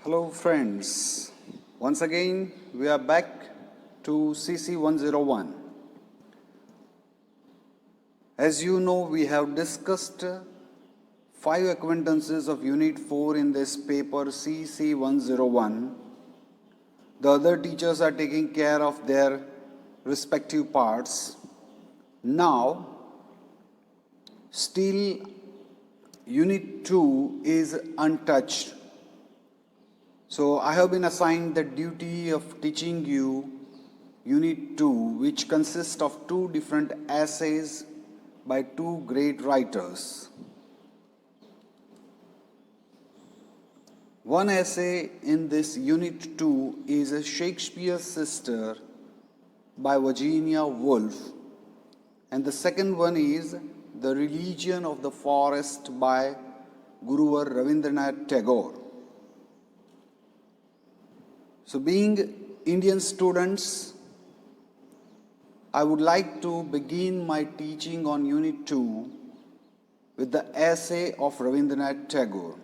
Hello friends, once again we are back to CC-101. As you know, we have discussed 5 acquaintances of Unit 4 in this paper CC-101. The other teachers are taking care of their respective parts. Now, still Unit 2 is untouched. So I have been assigned the duty of teaching you Unit 2, which consists of 2 different essays by 2 great writers. One essay in this Unit 2 is Shakespeare's Sister by Virginia Woolf, and the second one is The Religion of the Forest by Guruvar Ravindernet Tagore. So being Indian students, I would like to begin my teaching on Unit 2 with the essay of Ravindernet Tagore.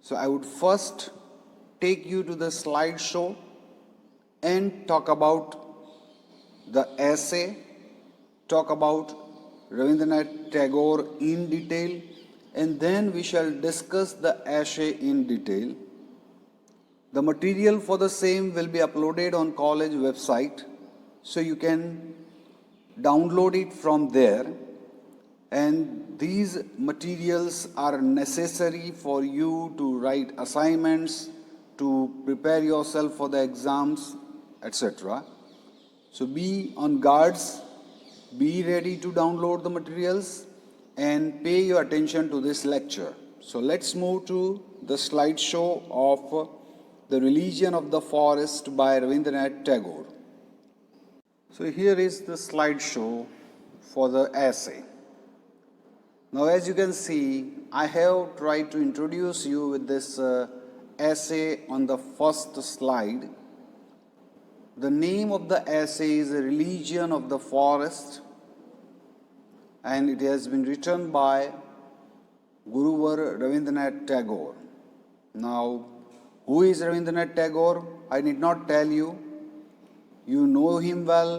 So I would first take you to the slideshow and talk about the essay, talk about Ravindernet Tagore in detail, and then we shall discuss the essay in detail. The material for the same will be uploaded on college website, so you can download it from there. And these materials are necessary for you to write assignments, to prepare yourself for the exams, etc. So be on guards, be ready to download the materials and pay your attention to this lecture. So let's move to the slideshow of The Religion of the Forest by Ravindernet Tagore. So here is the slideshow for the essay. Now as you can see, I have tried to introduce you with this essay on the first slide. The name of the essay is The Religion of the Forest, and it has been written by Guruvar Ravindernet Tagore. Now, who is Ravindernet Tagore? I need not tell you. You know him well.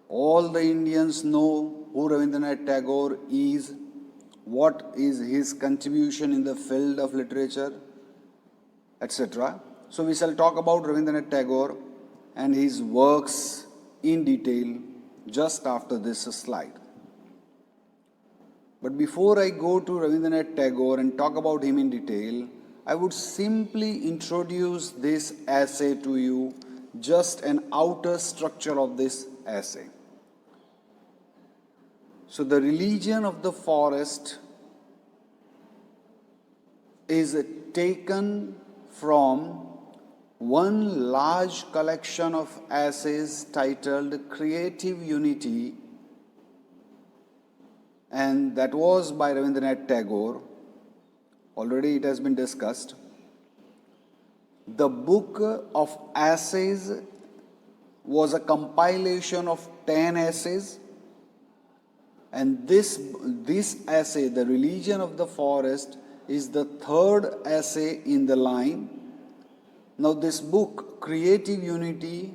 All the Indians know who Ravindernet Tagore is, what is his contribution in the field of literature, etc. So we shall talk about Ravindernet Tagore and his works in detail just after this slide. But before I go to Ravindernet Tagore and talk about him in detail, I would simply introduce this essay to you, just an outer structure of this essay. So the religion of the forest is taken from one large collection of essays titled Creative Unity, and that was by Ravindernet Tagore. Already it has been discussed. The book of essays was a compilation of 10 essays, and this essay, The Religion of the Forest, is the 3rd essay in the line. Now this book, Creative Unity,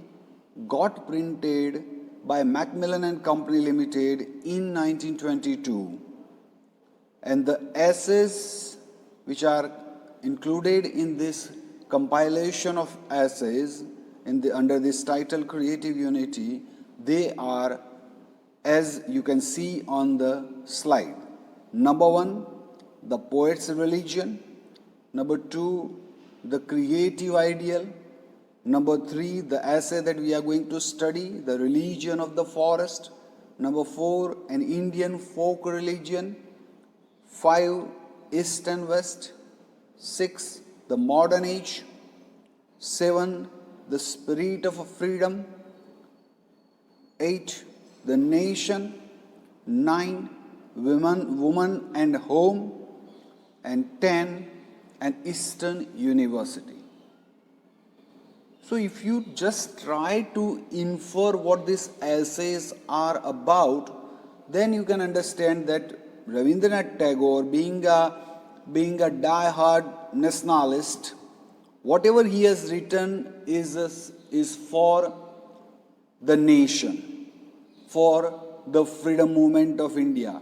got printed by Macmillan and Company Limited in 1922, and the essays which are included in this compilation of essays under this title Creative Unity, they are, as you can see on the slide. Number 1, the poet's religion. Number 2, the creative ideal. Number 3, the essay that we are going to study, the religion of the forest. Number 4, an Indian folk religion. 5, East and West. 6, the modern age. 7, the spirit of freedom. 8, the nation. 9, woman and home. And 10, an Eastern university. So if you just try to infer what these essays are about, then you can understand that Ravindernet Tagore, being a die-hard nationalist, Whatever he has written is for the nation, for the freedom movement of India.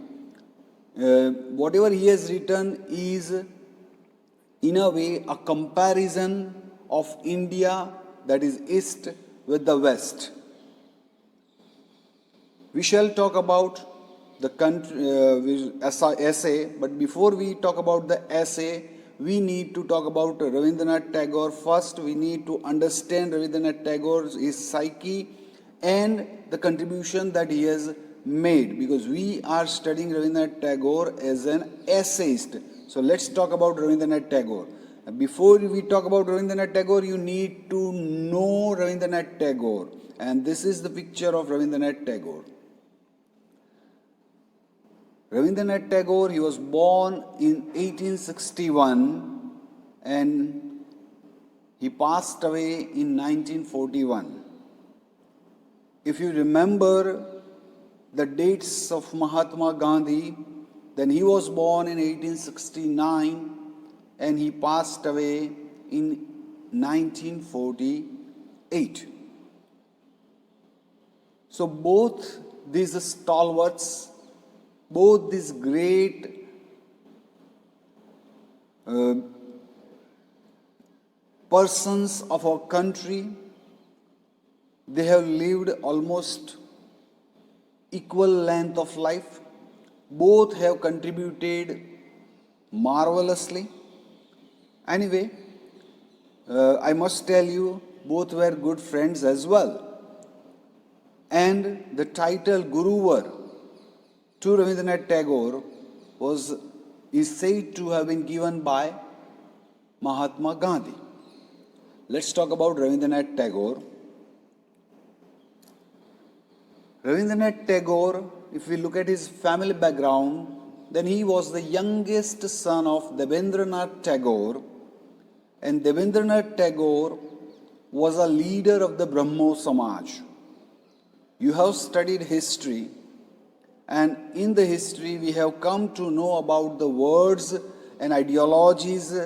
Whatever he has written is, in a way, a comparison of India, that is East, with the West. We shall talk about the country, essay, but before we talk about the essay, we need to talk about Ravindernath Tagore. First, we need to understand Ravindernath Tagore's his psyche and the contribution that he has made, because we are studying Ravindernath Tagore as an essayist. So let's talk about Ravindernath Tagore. Before we talk about Ravindernath Tagore, you need to know Ravindernath Tagore. And this is the picture of Ravindernath Tagore. Ravindernath Tagore, he was born in 1861 and he passed away in 1941. If you remember the dates of Mahatma Gandhi, then he was born in 1869 and he passed away in 1948. So both these stalwarts, both these great persons of our country, they have lived almost equal length of life. Both have contributed marvelously. Anyway, I must tell you, both were good friends as well. And the title Guruvar to Ravindernath Tagore is said to have been given by Mahatma Gandhi. Let's talk about Ravindernath Tagore. Ravindernath Tagore, if we look at his family background, then he was the youngest son of Ravindernath Tagore, and Ravindernath Tagore was a leader of the Brahmo Samaj. You have studied history, and in the history we have come to know about the words and ideologies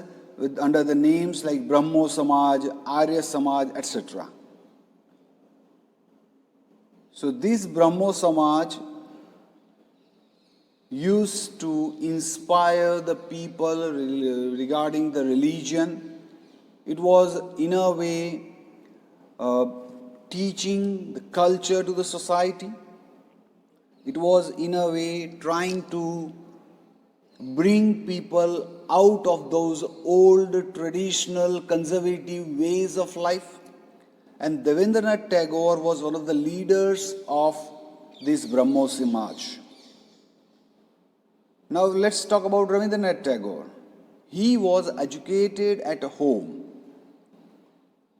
under the names like Brahmo Samaj, Arya Samaj, etc. So this Brahmo Samaj used to inspire the people regarding the religion. It was in a way teaching the culture to the society. It was in a way trying to bring people out of those old traditional conservative ways of life. And Ravindernath Tagore was one of the leaders of this Brahmo Samaj. Now let's talk about Ravindernath Tagore. He was educated at home.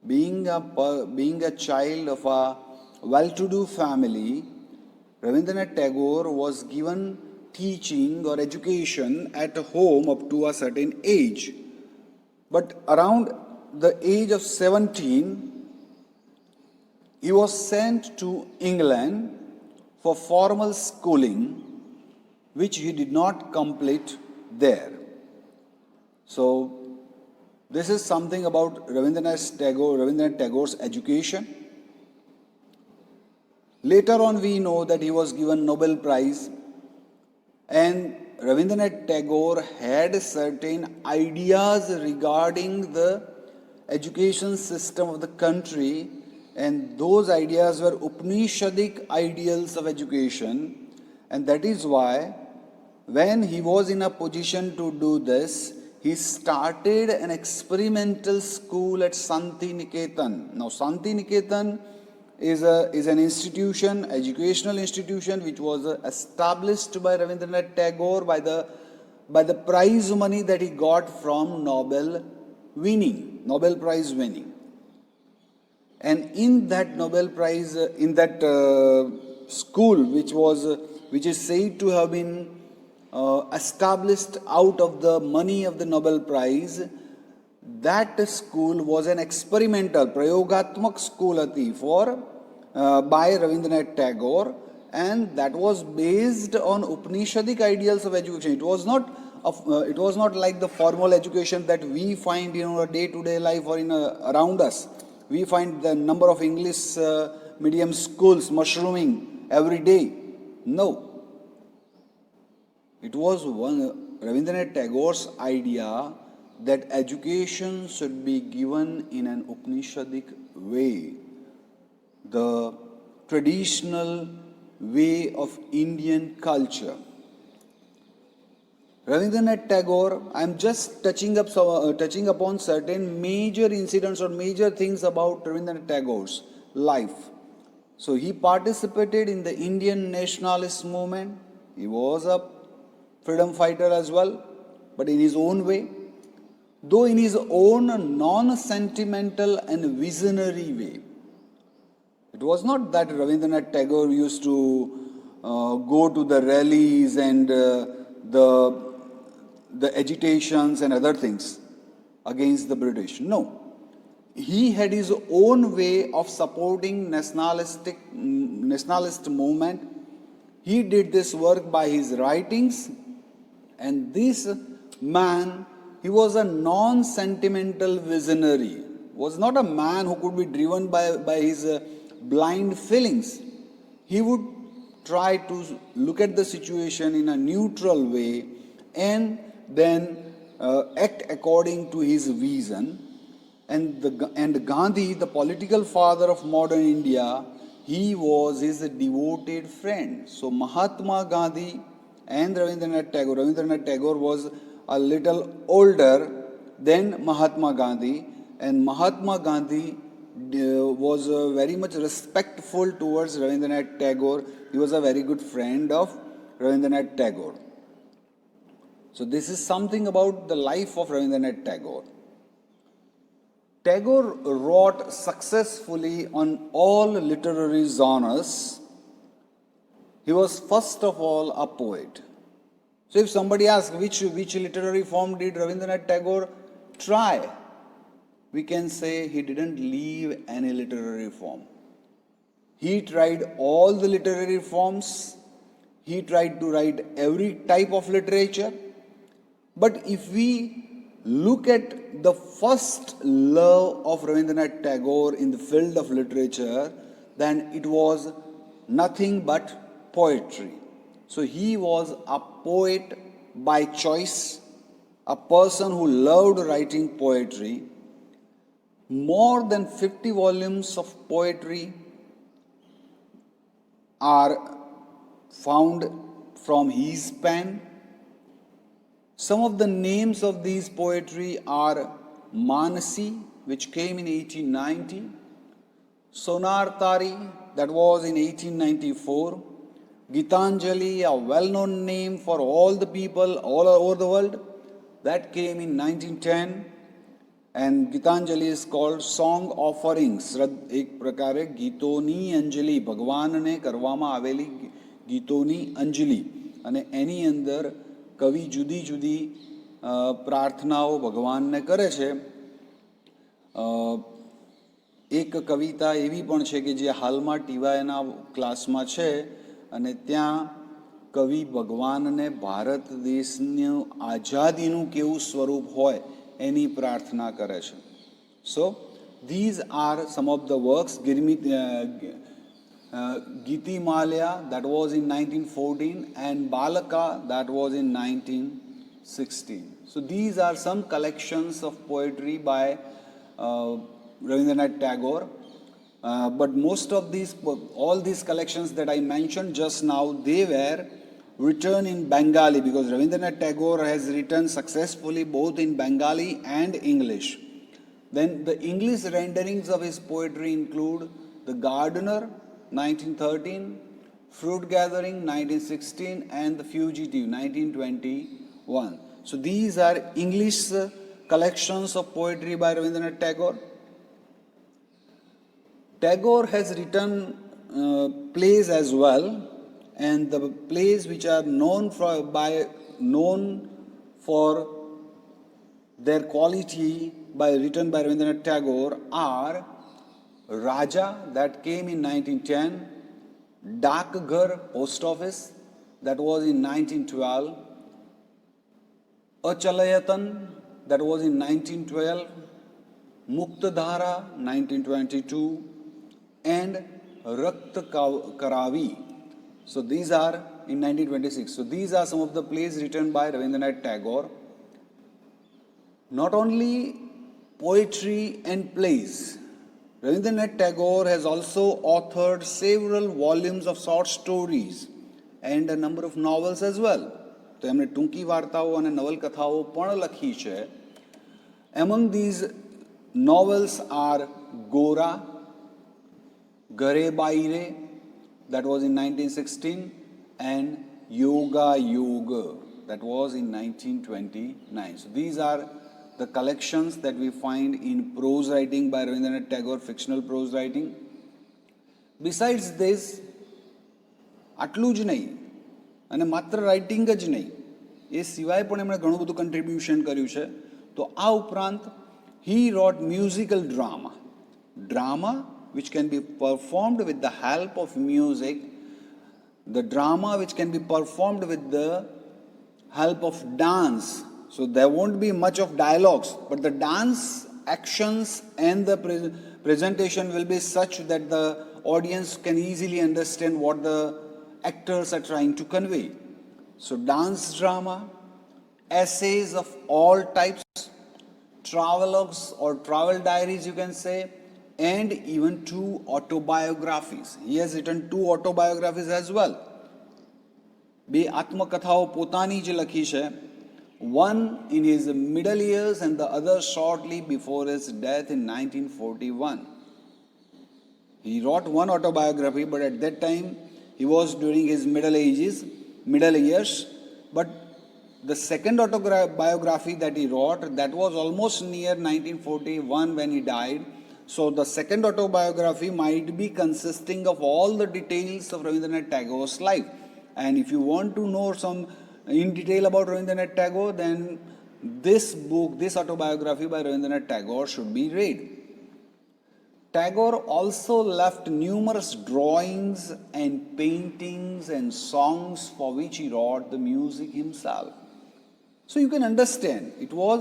Being a child of a well-to-do family, Ravindernath Tagore was given teaching or education at home up to a certain age. But around the age of 17, he was sent to England for formal schooling, which he did not complete there. So, this is something about Ravindernath Tagore's education. Later on, we know that he was given Nobel Prize, and Ravindernath Tagore had certain ideas regarding the education system of the country, and those ideas were Upanishadic ideals of education, and that is why when he was in a position to do this, he started an experimental school at Santi Niketan. Now, Santi Niketan is an institution, educational institution, which was established by Ravindernath Tagore by the prize money that he got from Nobel Prize winning. And in that Nobel Prize, in that school, which is said to have been established out of the money of the Nobel Prize, that school was an experimental, prayogatmak school by Ravindernath Tagore, and that was based on Upanishadic ideals of education. It was not it was not like the formal education that we find in our day-to-day life or around us. We find the number of English medium schools mushrooming every day. No. It was Ravindernet Tagore's idea that education should be given in an Upanishadic way, the traditional way of Indian culture. Ravindernet Tagore, I am just touching upon certain major incidents or major things about Ravindernet Tagore's life. So he participated in the Indian nationalist movement. He was a freedom fighter as well, but in his own way. Though in his own non-sentimental and visionary way. It was not that Ravindernath Tagore used to go to the rallies and the agitations and other things against the British. No. He had his own way of supporting nationalist movement. He did this work by his writings, and this man, he was a non-sentimental visionary. Was not a man who could be driven by his blind feelings. He would try to look at the situation in a neutral way and then act according to his vision. And Gandhi, the political father of modern India, he was his devoted friend. So Mahatma Gandhi and Ravindernath Tagore was a little older than Mahatma Gandhi, and Mahatma Gandhi was very much respectful towards Ravindernath Tagore. He was a very good friend of Ravindernath Tagore. So this is something about the life of Ravindernath Tagore. Tagore wrote successfully on all literary genres. He was first of all a poet. So if somebody asks which literary form did Ravindernath Tagore try, we can say he didn't leave any literary form. He tried all the literary forms. He tried to write every type of literature. But if we look at the first love of Ravindernath Tagore in the field of literature, then it was nothing but poetry. So he was a poet by choice, a person who loved writing poetry. More than 50 volumes of poetry are found from his pen. Some of the names of these poetry are Manasi, which came in 1890, Sonartari, that was in 1894, Kitanjali, a well-known name for all the people all over the world, that came in 1910, and Kitanjali is called Song Offerings, एक प्रकारे गीतोनी अंजलि, भगवान ने કરવામાં આવેલી ગીતોની અંજલિ, અને એની અંદર કવિ જુદી જુદી પ્રાર્થનાઓ ભગવાનને કરે છે. એક કવિતા એવી પણ છે કે જે હાલમાં ટીવાયના ક્લાસમાં છે, અને ત્યાં કવિ ભગવાનને ભારત દેશનું આઝાદીનું કેવું સ્વરૂપ હોય એની પ્રાર્થના કરે છે. સો these are some of the works. Gitimalya, that was in 1914, and Balaka, that was in 1916. So these are some collections of poetry by Ravindernath Tagore. But most of these, all these collections that I mentioned just now, they were written in Bengali, because Ravindernath Tagore has written successfully both in Bengali and English. Then the English renderings of his poetry include The Gardener, 1913, Fruit Gathering, 1916, and The Fugitive, 1921. So these are English collections of poetry by Ravindernath Tagore. Tagore has written plays as well, and the plays which are known for their quality written by Ravindernath Tagore are Raja, that came in 1910, Dak Ghar, Post Office, that was in 1912, Achalayatan, that was in 1912, Muktadhara, 1922, and Rakt Karavi. So these are in 1926. So these are some of the plays written by Ravindernet Tagore. Not only poetry and plays, Ravindernet Tagore has also authored several volumes of short stories and a number of novels as well. તો એમણે ટૂંકી વાર્તાઓ અને નવલકથાઓ પણ લખી છે. Among these novels are Gora, Gare Baire, that was in 1916, and Yoga Yoga, that was in 1929. So these are the collections that we find in prose writing by Ravindernet Tagore, fictional prose writing. Besides this, આટલું જ નહીં અને માત્ર writing જ નહીં, એ સિવાય પણ એમણે ઘણું બધું કન્ટ્રીબ્યુશન કર્યું છે. તો આ ઉપરાંત he wrote musical drama which can be performed with the help of music, the drama which can be performed with the help of dance. So there won't be much of dialogues, but the dance actions and the presentation will be such that the audience can easily understand what the actors are trying to convey. So dance drama, essays of all types, travelogues or travel diaries you can say, and even 2 autobiographies. He has written 2 autobiographies as well. બે આત્મકથાઓ પોતાની જે લખી છે, one in his middle years and the other shortly before his death in 1941. He wrote one autobiography, but at that time he was during his middle years. But the second autobiography that he wrote, that was almost near 1941 when he died. So the second autobiography might be consisting of all the details of Ravindernet Tagore's life. And if you want to know some in detail about Ravindernet Tagore, then this book, this autobiography by Ravindernet Tagore should be read. Tagore also left numerous drawings and paintings and songs for which he wrote the music himself. So you can understand, it was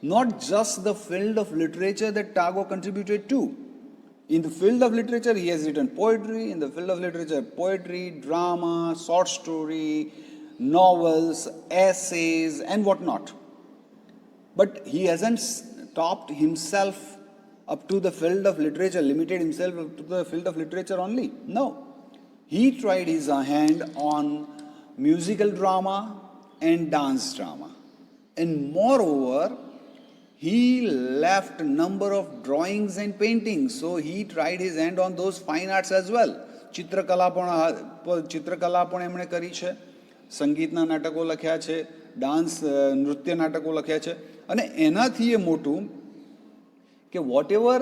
not just the field of literature that Tagore contributed to. In the field of literature, he has written poetry. In the field of literature, poetry, drama, short story, novels, essays, and whatnot. But he hasn't stopped himself up to the field of literature, limited himself up to the field of literature only. No. He tried his hand on musical drama and dance drama. And moreover, he left a number of drawings and paintings. So he tried his hand on those fine arts as well. ચિત્રકલા પણ એમણે કરી છે, સંગીતના નાટકો લખ્યા છે, dance નૃત્ય નાટકો લખ્યા છે. અને એનાથી એ મોટું કે whatever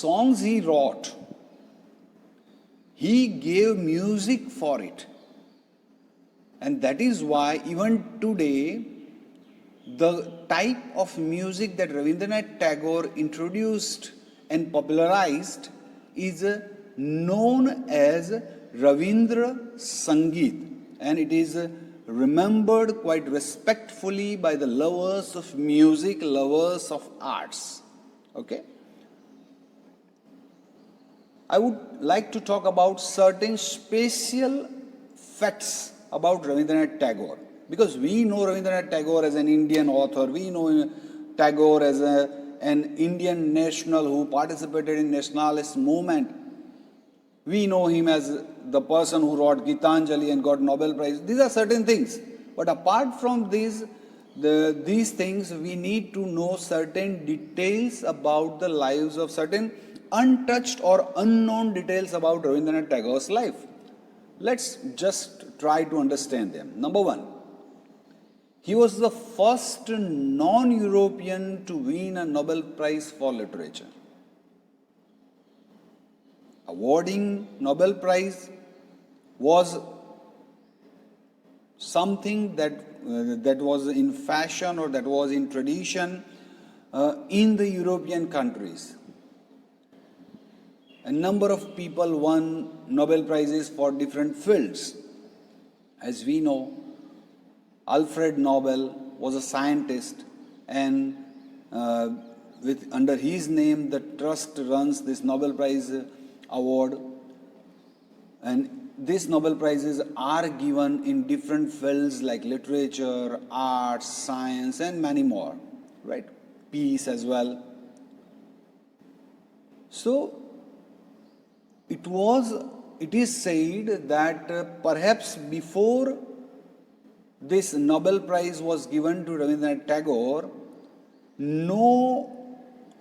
songs he wrote, he gave music for it. And that is why even today, the type of music that Ravindernet Tagore introduced and popularized is known as Ravindra Sangeet, and it is remembered quite respectfully by the lovers of music, lovers of arts. Okay? I would like to talk about certain special facts about Ravindernet Tagore. Because we know Ravindernet Tagore as an Indian author, we know Tagore as an Indian national who participated in nationalist movement. We know him as the person who wrote Kitanjali and got Nobel Prize. These are certain things. But apart from these things, we need to know certain details about the lives of certain untouched or unknown details about Ravindernet Tagore's life. Let's just try to understand them. Number one, he was the first non-European to win a Nobel Prize for Literature. Awarding Nobel Prize was something that was in fashion or that was in tradition in the European countries. A number of people won Nobel Prizes for different fields. As we know, Alfred Nobel was a scientist, and under his name the trust runs this Nobel Prize award, and these Nobel Prizes are given in different fields like literature, arts, science, and many more, right? Peace as well. So it is said that perhaps before this Nobel Prize was given to Ravinder Tagore, no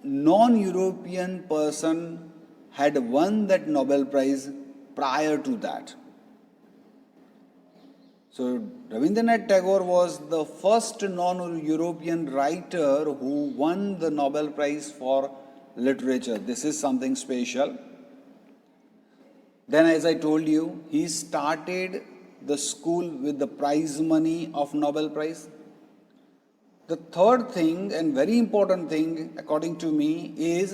non-European person had won that Nobel Prize prior to that. So Ravindernet Tagore was the first non-European writer who won the Nobel Prize for literature. This is something special. Then, as I told you, he started the school with the prize money of Nobel Prize. The third thing and very important thing, according to me, is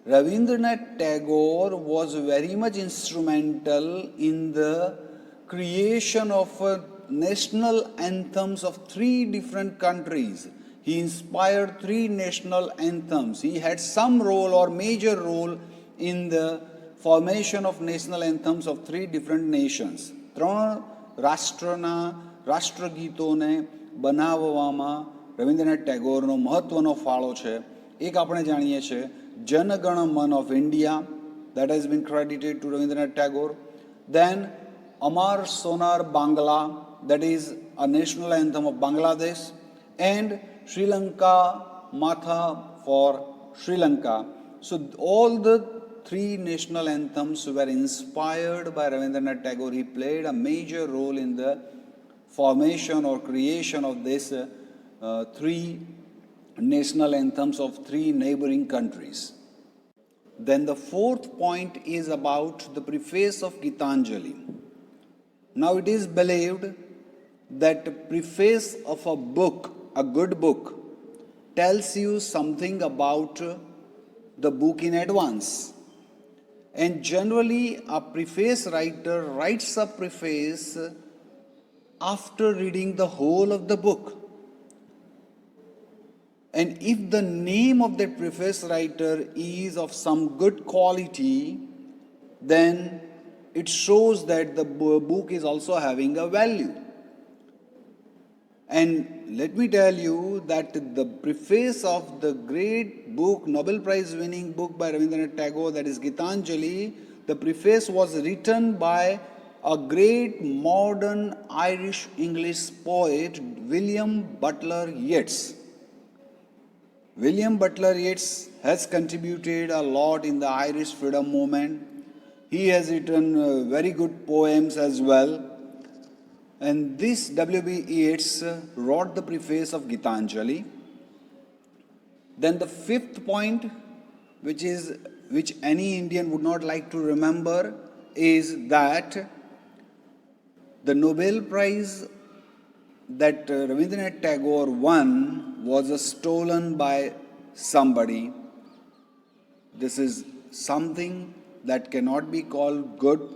Ravindernet Tagore was very much instrumental in the creation of national anthems of 3 different countries. He inspired 3 national anthems. He had some role or major role in the formation of national anthems of 3 different nations. 3 રાષ્ટ્રના રાષ્ટ્રગીતોને બનાવવામાં રવિન્દ્રનાથ ટેગોરનો મહત્વનો ફાળો છે. એક આપણે જાણીએ છીએ જનગણ મન of India, that has been credited to Ravindranath Tagore. Then Amar Sonar Bangla, that is a national anthem of Bangladesh, and Sri Lanka Matha for Sri Lanka. So all the 3 national anthems were inspired by Ravindranath Tagore. He played a major role in the formation or creation of this 3 national anthems of 3 neighboring countries. Then the 4th point is about the Preface of Kitanjali. Now it is believed that preface of a book, a good book, tells you something about the book in advance. And generally a preface writer writes a preface after reading the whole of the book. And if the name of that preface writer is of some good quality, then it shows that the book is also having a value. And let me tell you that the preface of the great book, Nobel Prize winning book by Ravindranath Tagore, that is Kitanjali, the preface was written by a great modern Irish English poet, William Butler Yeats. William Butler Yeats has contributed a lot in the Irish freedom movement. He has written very good poems as well. And this W.B. Yeats wrote the preface of Kitanjali. Then the 5th point, which any Indian would not like to remember, is that the Nobel Prize that Ravindranath Tagore won was stolen by somebody. This is something that cannot be called good,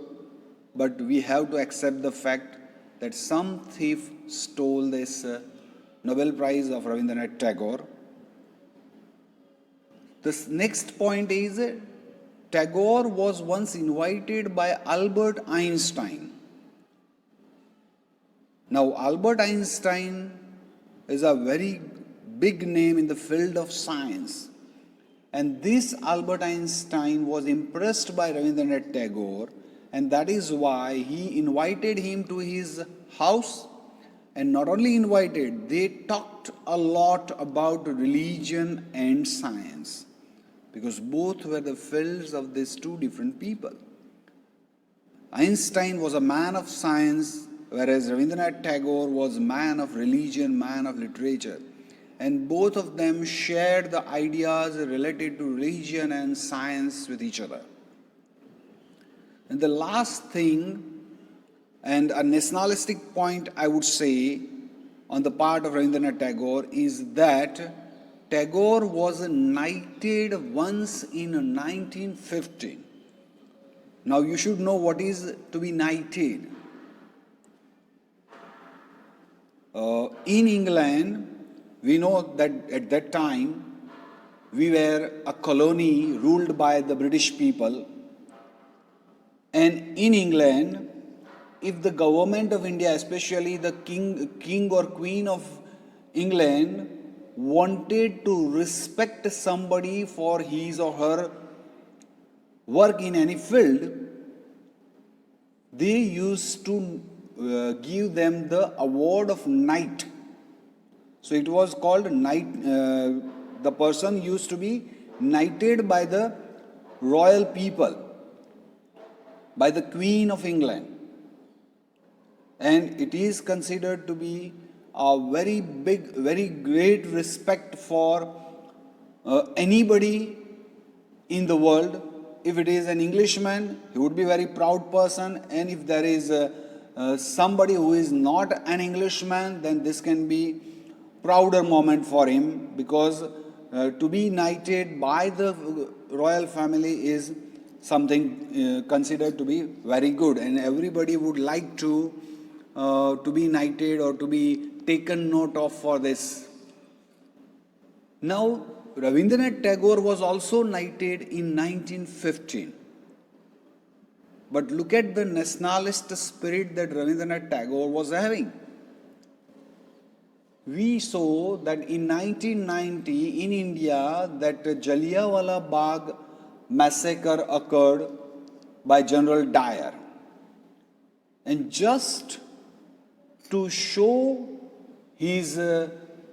but we have to accept the fact that some thief stole this Nobel Prize of Ravindranath Tagore. This next point is Tagore was once invited by Albert Einstein. Now Albert Einstein is a very big name in the field of science. And this Albert Einstein was impressed by Ravindranath Tagore, and that is why he invited him to his house. And not only invited, they talked a lot about religion and science, because both were the fields of these 2 different people. Einstein was a man of science, whereas Ravindranath Tagore was a man of religion, man of literature. And both of them shared the ideas related to religion and science with each other. And the last thing, and a nationalistic point I would say on the part of Ravindranath Tagore, is that Tagore was knighted once in 1950. Now you should know what is to be knighted. In England, We know that at that time we were a colony ruled by the British people, and in England, if the government of India, especially the king or queen of England, wanted to respect somebody for his or her work in any field, they used to give them the award of knight. So it was called knight. The person used to be knighted by the royal people, by the Queen of England. And it is considered to be a very big, very great respect for anybody in the world. If it is an Englishman, he would be a very proud person, and if there is somebody who is not an Englishman, then this can be prouder moment for him, because to be knighted by the royal family is something considered to be very good, and everybody would like to be knighted or to be taken note of for this. Now, Ravindernet Tagore was also knighted in 1915. But look at the nationalist spirit that Ravindernet Tagore was having. We saw that in 1990 in India that Jallianwala Bagh massacre occurred by General Dyer. And just to show his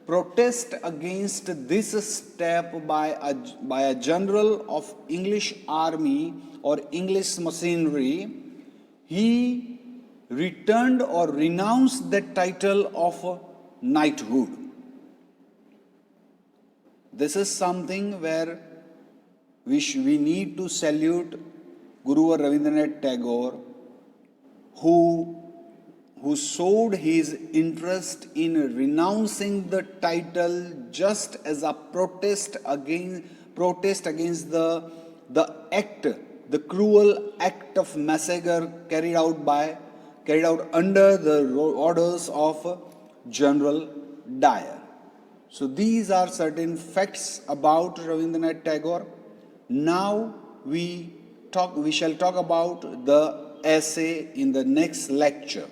protest against this step by a general of English army or English machinery, he returned or renounced the title of knighthood. This is something where we need to salute Guru Ravindernet Tagore, who showed his interest in renouncing the title just as a protest against the act, the cruel act of massacre carried out under the orders of General Dyer. So these are certain facts about Ravindernet Tagore. Now we shall talk about the essay in the next lecture.